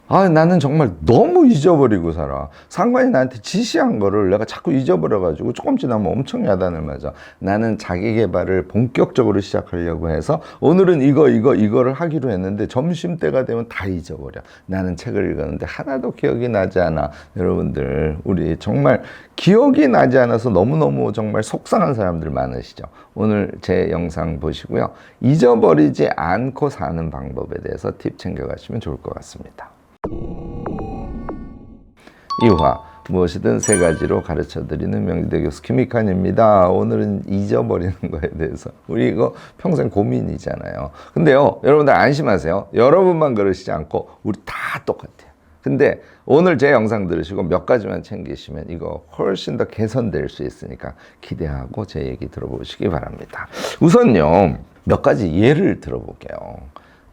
나는 정말 너무 잊어버리고 살아. 상관이 나한테 지시한 거를 내가 자꾸 잊어버려가지고 조금 지나면 엄청 야단을 맞아. 나는 자기 개발을 본격적으로 시작하려고 해서 오늘은 이거를 하기로 했는데 점심때가 되면 다 잊어버려. 나는 책을 읽었는데 하나도 기억이 나지 않아. 여러분들, 우리 정말 기억이 나지 않아서 너무너무 정말 속상한 사람들 많으시죠? 오늘 제 영상 보시고요. 잊어버리지 않고 사는 방법에 대해서 팁 챙겨가시면 좋을 것 같습니다. 이화, 무엇이든 세 가지로 가르쳐드리는 명지대 교수 김익환입니다. 오늘은 잊어버리는 거에 대해서, 우리 이거 평생 고민이잖아요. 근데요, 여러분들 안심하세요. 여러분만 그러시지 않고 우리 다 똑같아요. 근데 오늘 제 영상 들으시고 몇 가지만 챙기시면 이거 훨씬 더 개선될 수 있으니까 기대하고 제 얘기 들어보시기 바랍니다. 우선요, 몇 가지 예를 들어볼게요.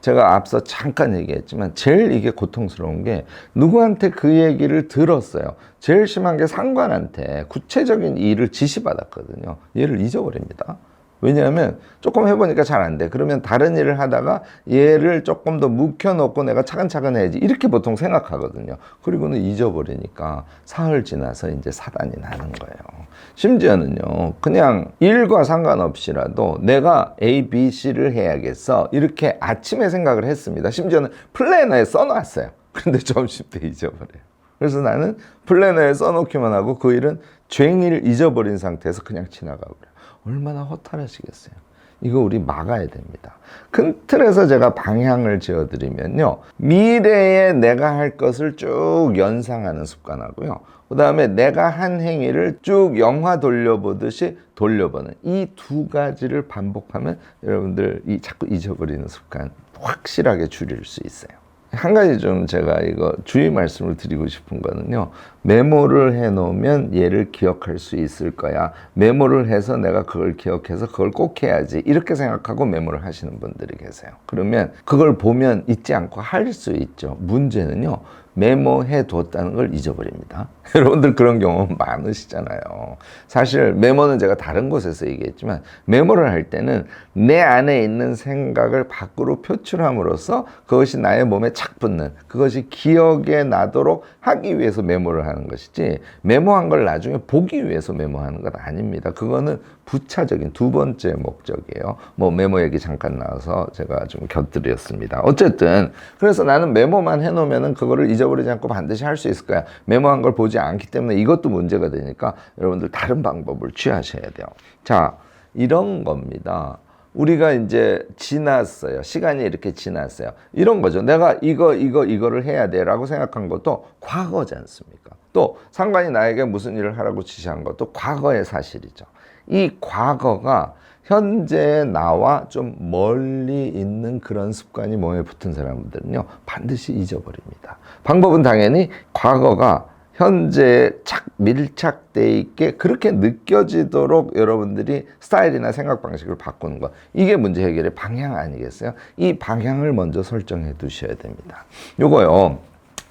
제가 앞서 잠깐 얘기했지만 제일 이게 고통스러운 게, 누구한테 그 얘기를 들었어요. 제일 심한 게 상관한테 구체적인 일을 지시받았거든요. 얘를 잊어버립니다. 왜냐하면 조금 해보니까 잘 안 돼. 그러면 다른 일을 하다가 얘를 조금 더 묵혀놓고 내가 차근차근 해야지, 이렇게 보통 생각하거든요. 그리고는 잊어버리니까 사흘 지나서 이제 사단이 나는 거예요. 심지어는요, 그냥 일과 상관없이라도 내가 A, B, C를 해야겠어, 이렇게 아침에 생각을 했습니다. 심지어는 플래너에 써놨어요. 근데 점심 때 잊어버려요. 그래서 나는 플래너에 써놓기만 하고 그 일은 종일 잊어버린 상태에서 그냥 지나가고 그래요. 얼마나 허탈하시겠어요. 이거 우리 막아야 됩니다. 큰 틀에서 제가 방향을 지어드리면요, 미래에 내가 할 것을 쭉 연상하는 습관하고요, 그 다음에 내가 한 행위를 쭉 영화 돌려보듯이 돌려보는 이 두 가지를 반복하면 여러분들 이 자꾸 잊어버리는 습관 확실하게 줄일 수 있어요. 한 가지 좀 제가 이거 주의 말씀을 드리고 싶은 거는요, 메모를 해 놓으면 얘를 기억할 수 있을 거야. 메모를 해서 내가 그걸 기억해서 그걸 꼭 해야지, 이렇게 생각하고 메모를 하시는 분들이 계세요. 그러면 그걸 보면 잊지 않고 할 수 있죠. 문제는요, 메모해 뒀다는 걸 잊어버립니다. 여러분들 그런 경험 많으시잖아요. 사실 메모는 제가 다른 곳에서 얘기했지만, 메모를 할 때는 내 안에 있는 생각을 밖으로 표출함으로써 그것이 나의 몸에 착 붙는, 그것이 기억에 나도록 하기 위해서 메모를 하는 것이지, 메모한 걸 나중에 보기 위해서 메모하는 건 아닙니다. 그거는 부차적인 두 번째 목적이에요. 뭐 메모 얘기 잠깐 나와서 제가 좀 곁들였습니다. 어쨌든 그래서 나는 메모만 해놓으면 그거를 잊어버리지 않고 반드시 할 수 있을 거야. 메모한 걸 보지 않기 때문에 이것도 문제가 되니까 여러분들 다른 방법을 취하셔야 돼요. 자, 이런 겁니다. 우리가 이제 지났어요. 시간이 이렇게 지났어요. 이런 거죠. 내가 이거를 해야 돼 라고 생각한 것도 과거지 않습니까? 또 상관이 나에게 무슨 일을 하라고 지시한 것도 과거의 사실이죠. 이 과거가 현재 나와 좀 멀리 있는 그런 습관이 몸에 붙은 사람들은요, 반드시 잊어버립니다. 방법은 당연히 과거가 현재에 밀착되어 있게 그렇게 느껴지도록 여러분들이 스타일이나 생각 방식을 바꾸는 것, 이게 문제 해결의 방향 아니겠어요? 이 방향을 먼저 설정해 두셔야 됩니다. 요거요,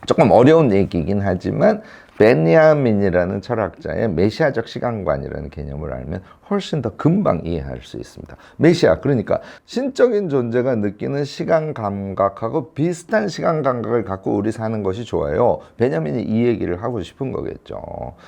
조금 어려운 얘기이긴 하지만 베냐민이라는 철학자의 메시아적 시간관이라는 개념을 알면 훨씬 더 금방 이해할 수 있습니다. 메시아, 그러니까 신적인 존재가 느끼는 시간 감각하고 비슷한 시간 감각을 갖고 우리 사는 것이 좋아요. 베냐민이 이 얘기를 하고 싶은 거겠죠.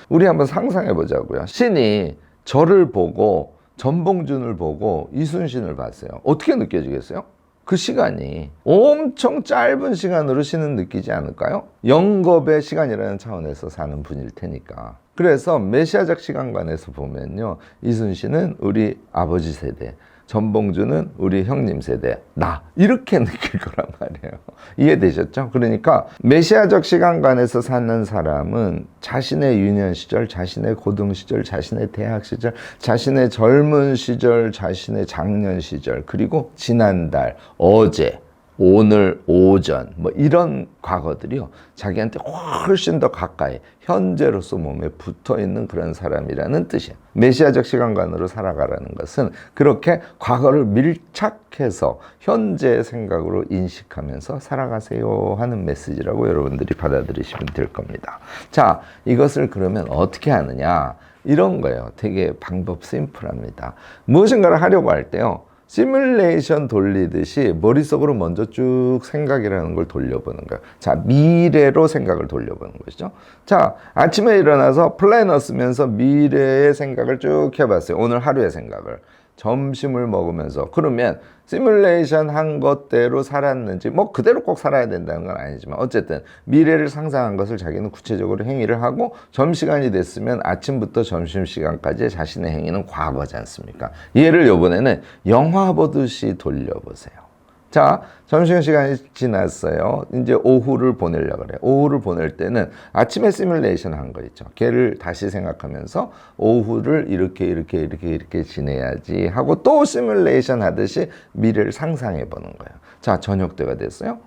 우리 한번 상상해 보자고요. 신이 저를 보고 전봉준을 보고 이순신을 봤어요. 어떻게 느껴지겠어요? 그 시간이 엄청 짧은 시간으로 신은 느끼지 않을까요? 영겁의 시간이라는 차원에서 사는 분일 테니까. 그래서 메시아적 시간관에서 보면요, 이순신은 우리 아버지 세대, 전봉주는 우리 형님 세대, 나, 이렇게 느낄 거란 말이에요. 이해되셨죠? 그러니까 메시아적 시간관에서 사는 사람은 자신의 유년 시절, 자신의 고등 시절, 자신의 대학 시절, 자신의 젊은 시절, 자신의 장년 시절, 그리고 지난달, 어제, 오늘, 오전, 뭐 이런 과거들이요, 자기한테 훨씬 더 가까이 현재로서 몸에 붙어 있는 그런 사람이라는 뜻이에요. 메시아적 시간관으로 살아가라는 것은 그렇게 과거를 밀착해서 현재의 생각으로 인식하면서 살아가세요 하는 메시지라고 여러분들이 받아들이시면 될 겁니다. 자, 이것을 그러면 어떻게 하느냐? 이런 거예요. 되게 방법 심플합니다. 무엇인가를 하려고 할 때요, 시뮬레이션 돌리듯이 머릿속으로 먼저 쭉 생각이라는 걸 돌려보는 거예요. 자, 미래로 생각을 돌려보는 것이죠. 자, 아침에 일어나서 플래너 쓰면서 미래의 생각을 쭉 해봤어요. 오늘 하루의 생각을. 점심을 먹으면서. 그러면 시뮬레이션 한 것대로 살았는지, 뭐 그대로 꼭 살아야 된다는 건 아니지만 어쨌든 미래를 상상한 것을 자기는 구체적으로 행위를 하고, 점심시간이 됐으면 아침부터 점심시간까지 자신의 행위는 과거지 않습니까? 얘를 이번에는 영화 보듯이 돌려보세요. 자, 점심시간이 지났어요. 이제 오후를 보내려고 그래요. 오후를 보낼 때는 아침에 시뮬레이션 한 거 있죠. 걔를 다시 생각하면서 오후를 이렇게 지내야지 하고 또 시뮬레이션 하듯이 미래를 상상해 보는 거예요. 자, 저녁 때가 됐어요.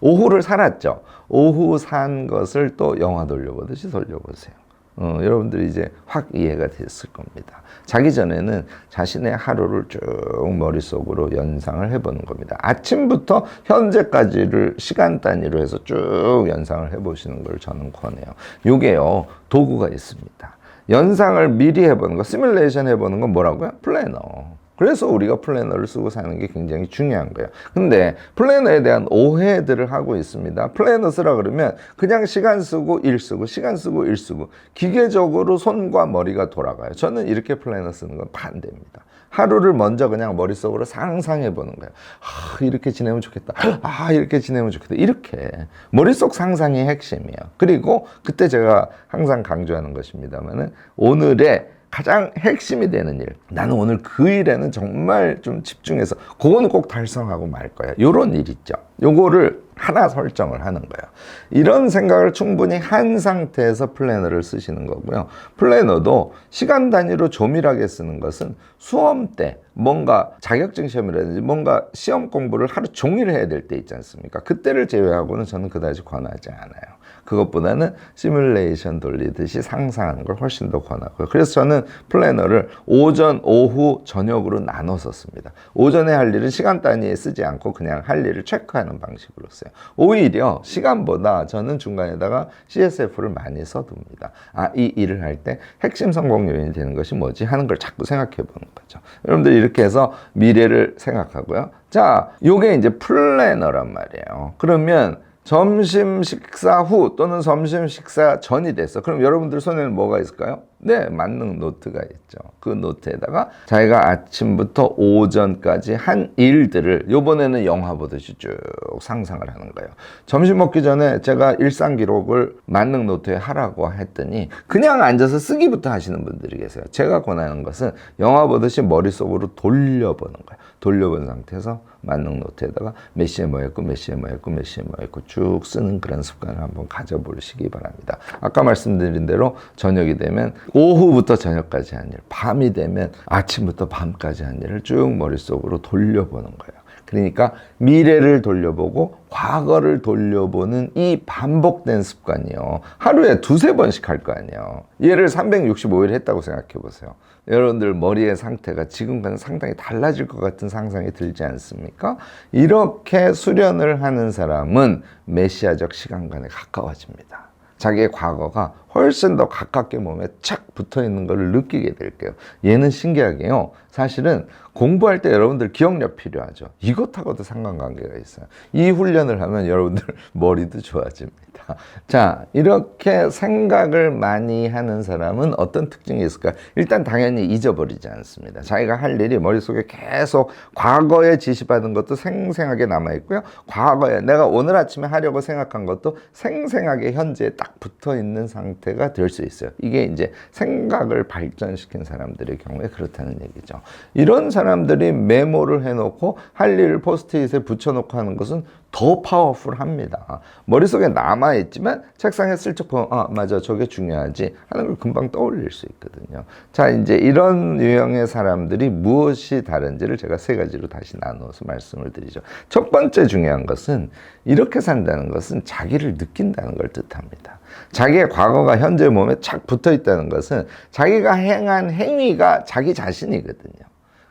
오후를 살았죠. 오후 산 것을 또 영화 돌려보듯이 돌려보세요. 여러분들이 이제 확 이해가 됐을 겁니다. 자기 전에는 자신의 하루를 쭉 머릿속으로 연상을 해보는 겁니다. 아침부터 현재까지를 시간 단위로 해서 쭉 연상을 해보시는 걸 저는 권해요. 요게요, 도구가 있습니다. 연상을 미리 해보는 거, 시뮬레이션 해보는 건 뭐라고요? 플래너. 그래서 우리가 플래너를 쓰고 사는 게 굉장히 중요한 거예요. 근데 플래너에 대한 오해들을 하고 있습니다. 플래너 쓰라 그러면 그냥 시간 쓰고 일 쓰고 시간 쓰고 일 쓰고 기계적으로 손과 머리가 돌아가요. 저는 이렇게 플래너 쓰는 건 반대입니다. 하루를 먼저 그냥 머릿속으로 상상해 보는 거예요. 이렇게 지내면 좋겠다. 이렇게 지내면 좋겠다. 이렇게 머릿속 상상이 핵심이에요. 그리고 그때 제가 항상 강조하는 것입니다만은 오늘의 가장 핵심이 되는 일, 나는 오늘 그 일에는 정말 좀 집중해서 그거는 꼭 달성하고 말 거야, 요런 일 있죠. 요거를 하나 설정을 하는 거예요. 이런 생각을 충분히 한 상태에서 플래너를 쓰시는 거고요. 플래너도 시간 단위로 조밀하게 쓰는 것은 수험 때 뭔가 자격증 시험이라든지 뭔가 시험 공부를 하루 종일 해야 될 때 있지 않습니까? 그때를 제외하고는 저는 그다지 권하지 않아요. 그것보다는 시뮬레이션 돌리듯이 상상하는 걸 훨씬 더 권하고요. 그래서 저는 플래너를 오전, 오후, 저녁으로 나눠서 씁니다. 오전에 할 일은 시간 단위에 쓰지 않고 그냥 할 일을 체크하는 방식으로 써요. 오히려 시간보다 저는 중간에다가 CSF를 많이 써둡니다. 이 일을 할 때 핵심 성공 요인이 되는 것이 뭐지 하는 걸 자꾸 생각해 보는 거죠. 여러분들 이렇게 해서 미래를 생각하고요. 자, 요게 이제 플래너란 말이에요. 그러면 점심 식사 후 또는 점심 식사 전이 됐어. 그럼 여러분들 손에는 뭐가 있을까요? 네, 만능 노트가 있죠. 그 노트에다가 자기가 아침부터 오전까지 한 일들을 요번에는 영화 보듯이 쭉 상상을 하는 거예요. 점심 먹기 전에 제가 일상 기록을 만능 노트에 하라고 했더니 그냥 앉아서 쓰기부터 하시는 분들이 계세요. 제가 권하는 것은 영화 보듯이 머릿속으로 돌려보는 거예요. 돌려본 상태에서 만능 노트에다가 몇 시에 뭐 했고 몇 시에 뭐 했고 몇 시에 뭐 했고 쭉 쓰는 그런 습관을 한번 가져보시기 바랍니다. 아까 말씀드린 대로 저녁이 되면 오후부터 저녁까지 한 일, 밤이 되면 아침부터 밤까지 한 일을 쭉 머릿속으로 돌려보는 거예요. 그러니까 미래를 돌려보고 과거를 돌려보는 이 반복된 습관이요, 하루에 두세 번씩 할 거 아니에요. 얘를 365일 했다고 생각해 보세요. 여러분들 머리의 상태가 지금과는 상당히 달라질 것 같은 상상이 들지 않습니까? 이렇게 수련을 하는 사람은 메시아적 시간관에 가까워집니다. 자기의 과거가 훨씬 더 가깝게 몸에 착 붙어 있는 것을 느끼게 될 거예요. 얘는 신기하게요, 사실은 공부할 때 여러분들 기억력 필요하죠. 이것하고도 상관관계가 있어요. 이 훈련을 하면 여러분들 머리도 좋아집니다. 자, 이렇게 생각을 많이 하는 사람은 어떤 특징이 있을까? 일단 당연히 잊어버리지 않습니다. 자기가 할 일이 머릿속에 계속 과거에 지시받은 것도 생생하게 남아있고요, 과거에 내가 오늘 아침에 하려고 생각한 것도 생생하게 현재에 딱 붙어있는 상태가 될 수 있어요. 이게 이제 생각을 발전시킨 사람들의 경우에 그렇다는 얘기죠. 이런 사람들이 메모를 해놓고 할 일을 포스트잇에 붙여놓고 하는 것은 더 파워풀합니다. 머릿속에 남아있지만 책상에 슬쩍 보면 맞아, 저게 중요하지 하는 걸 금방 떠올릴 수 있거든요. 자, 이제 이런 유형의 사람들이 무엇이 다른지를 제가 세 가지로 다시 나누어서 말씀을 드리죠. 첫 번째 중요한 것은, 이렇게 산다는 것은 자기를 느낀다는 걸 뜻합니다. 자기의 과거가 현재 몸에 착 붙어 있다는 것은 자기가 행한 행위가 자기 자신이거든요.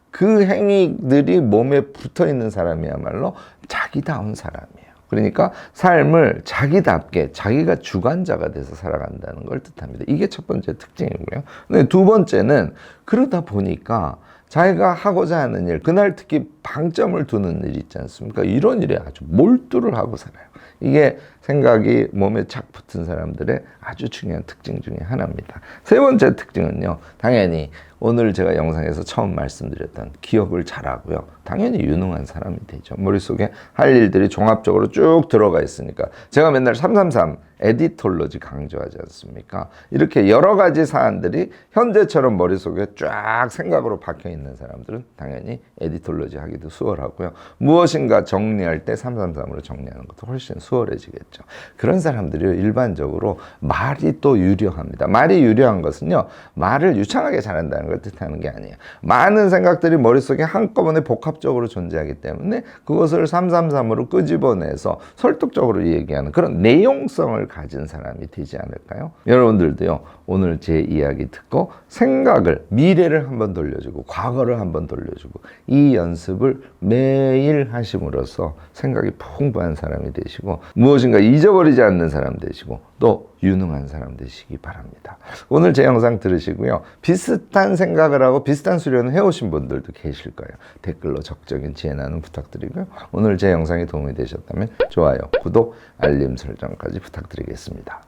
그 행위들이 몸에 붙어 있는 사람이야말로 자기다운 사람이에요. 그러니까 삶을 자기답게 자기가 주관자가 돼서 살아간다는 걸 뜻합니다. 이게 첫 번째 특징이고요. 근데 두 번째는, 그러다 보니까 자기가 하고자 하는 일, 그날 특히 방점을 두는 일 있지 않습니까? 이런 일에 아주 몰두를 하고 살아요. 이게 생각이 몸에 착 붙은 사람들의 아주 중요한 특징 중에 하나입니다. 세 번째 특징은요, 당연히 오늘 제가 영상에서 처음 말씀드렸던 기억을 잘하고요, 당연히 유능한 사람이 되죠. 머릿속에 할 일들이 종합적으로 쭉 들어가 있으니까. 제가 맨날 333 에디톨로지 강조하지 않습니까? 이렇게 여러 가지 사안들이 현재처럼 머릿속에 쫙 생각으로 박혀 있는 사람들은 당연히 에디톨로지 하기도 수월하고요, 무엇인가 정리할 때 333으로 정리하는 것도 훨씬 수월해지겠죠. 그런 사람들이 일반적으로 말이 또 유려합니다. 말이 유려한 것은요, 말을 유창하게 잘한다는 걸 뜻하는 게 아니에요. 많은 생각들이 머릿속에 한꺼번에 복합적으로 존재하기 때문에 그것을 333으로 끄집어내서 설득적으로 얘기하는 그런 내용성을 가진 사람이 되지 않을까요? 여러분들도요, 오늘 제 이야기 듣고 생각을, 미래를 한번 돌려주고 과거를 한번 돌려주고 이 연습을 매일 하심으로써 생각이 풍부한 사람이 되시고 무엇인가 잊어버리지 않는 사람 되시고 또 유능한 사람 되시기 바랍니다. 오늘 제 영상 들으시고요, 비슷한 생각을 하고 비슷한 수련을 해오신 분들도 계실 거예요. 댓글로 적적인 지혜 나눔 부탁드리고요, 오늘 제 영상이 도움이 되셨다면 좋아요, 구독, 알림 설정까지 부탁드리겠습니다.